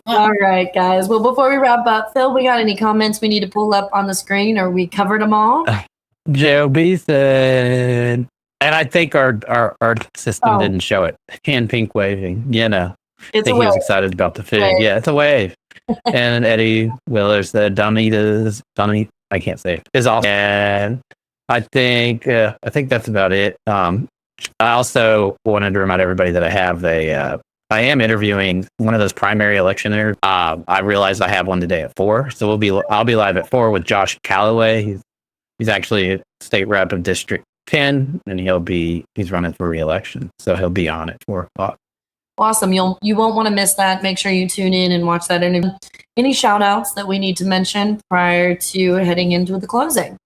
All right, guys. Well, before we wrap up, Phil, we got any comments we need to pull up on the screen, or we covered them all? Joby said, and I think our system didn't show it. Hand pink waving, I It's think he was excited about the fig. Yeah, it's a wave. And Eddie Willer said, Donnie, I can't say it, is off. And I think that's about it. I also wanted to remind everybody that I am interviewing one of those primary election interviews. I realized I have one today at 4, so I'll be live at 4 with Josh Callaway. He's actually a state rep of District 10, and he's running for re-election, so he'll be on at 4 o'clock. Awesome. You won't want to miss that. Make sure you tune in and watch that interview. Any shout outs that we need to mention prior to heading into the closing?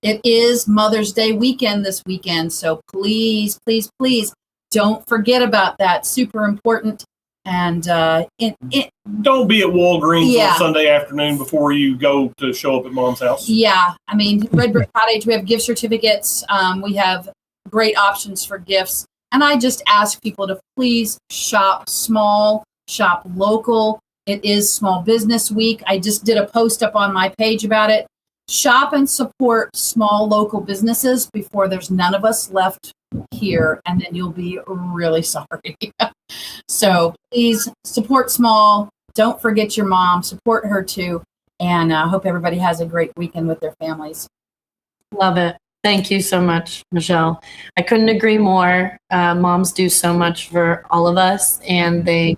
It is Mother's Day weekend this weekend, so please, please, please don't forget about that. Super important. And don't be at Walgreens on Sunday afternoon before you go to show up at Mom's house. Yeah, I mean, Red Brick Cottage, we have gift certificates. We have great options for gifts. And I just ask people to please shop small, shop local. It is Small Business Week. I just did a post up on my page about it. Shop and support small local businesses before there's none of us left here, and then you'll be really sorry. So please support small. Don't forget your mom. Support her too. And I hope everybody has a great weekend with their families. Love it. Thank you so much, Michelle. I couldn't agree more. Moms do so much for all of us, and they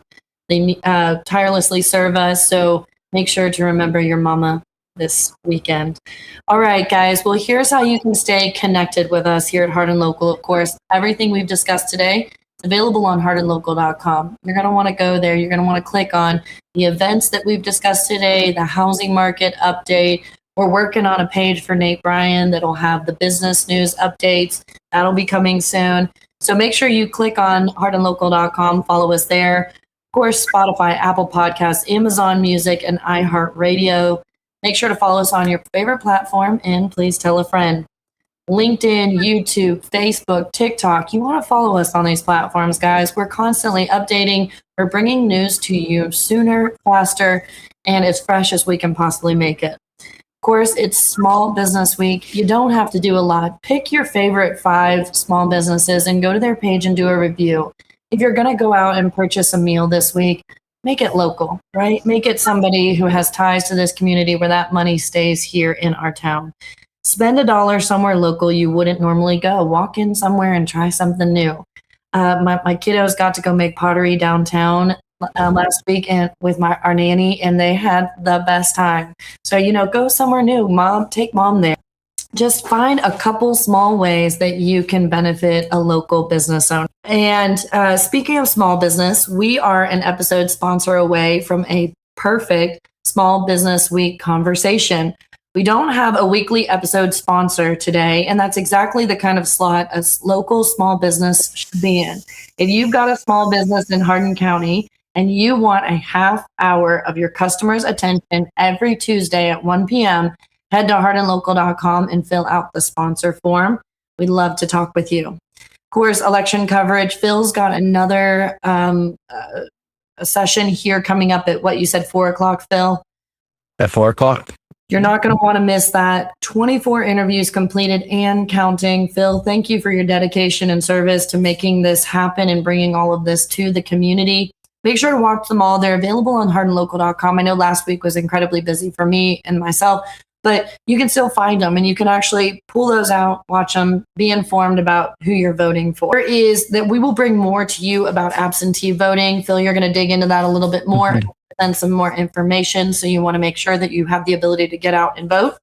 tirelessly serve us. So make sure to remember your mama this weekend. All right, guys. Well, here's how you can stay connected with us here at Hardin Local. Of course, everything we've discussed today is available on hardinlocal.com. You're going to want to go there. You're going to want to click on the events that we've discussed today, the housing market update. We're working on a page for Nate Bryan that'll have the business news updates. That'll be coming soon. So make sure you click on hardinlocal.com, follow us there. Of course, Spotify, Apple Podcasts, Amazon Music, and iHeartRadio. Make sure to follow us on your favorite platform, and please tell a friend. LinkedIn, YouTube, Facebook, TikTok. You want to follow us on these platforms, guys. We're constantly updating. We're bringing news to you sooner, faster, and as fresh as we can possibly make it. Of course, it's Small Business Week. You don't have to do a lot. Pick your favorite 5 small businesses and go to their page and do a review. If you're going to go out and purchase a meal this week, make it local, right? Make it somebody who has ties to this community where that money stays here in our town. Spend $1 somewhere local you wouldn't normally go. Walk in somewhere and try something new. My kiddos got to go make pottery downtown last week and with our nanny, and they had the best time. So, go somewhere new. Take mom there. Just find a couple small ways that you can benefit a local business owner. And speaking of small business, we are an episode sponsor away from a perfect Small Business Week conversation. We don't have a weekly episode sponsor today, and that's exactly the kind of slot a local small business should be in. If you've got a small business in Hardin County and you want a half hour of your customers' attention every Tuesday at 1 p.m., head to hardinlocal.com and fill out the sponsor form. We'd love to talk with you. Of course, election coverage. Phil's got another a session here coming up at what you said, 4 o'clock, Phil? At 4 o'clock. You're not going to want to miss that. 24 interviews completed and counting. Phil, thank you for your dedication and service to making this happen and bringing all of this to the community. Make sure to watch them all. They're available on hardinlocal.com. I know last week was incredibly busy for me and myself, but you can still find them and you can actually pull those out, watch them, be informed about who you're voting for. Is that we will bring more to you about absentee voting. Phil, you're going to dig into that a little bit more. And some more information. So you want to make sure that you have the ability to get out and vote.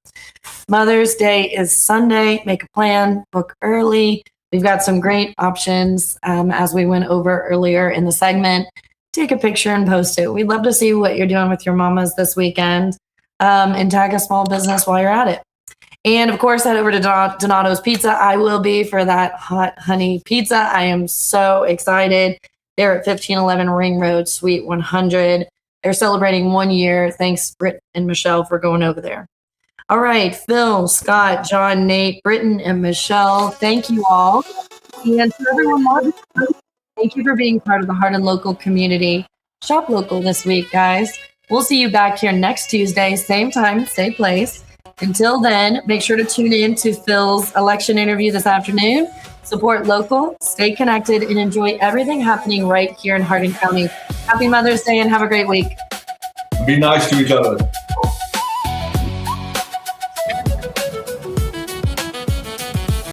Mother's Day is Sunday. Make a plan, book early. We've got some great options as we went over earlier in the segment. Take a picture and post it. We'd love to see what you're doing with your mamas this weekend and tag a small business while you're at it. And of course, head over to Donato's Pizza. I will be for that hot honey pizza. I am so excited. They're at 1511 Ring Road, Suite 100. They're celebrating 1 year. Thanks, Britt and Michelle, for going over there. All right, Phil, Scott, John, Nate, Britton, and Michelle, thank you all. And to everyone watching, thank you for being part of the Hardin Local community. shop local this week, guys. We'll see you back here next Tuesday, same time, same place. Until then, make sure to tune in to Phil's election interview this afternoon. Support local, stay connected, and enjoy everything happening right here in Hardin County. Happy Mother's Day and have a great week. Be nice to each other.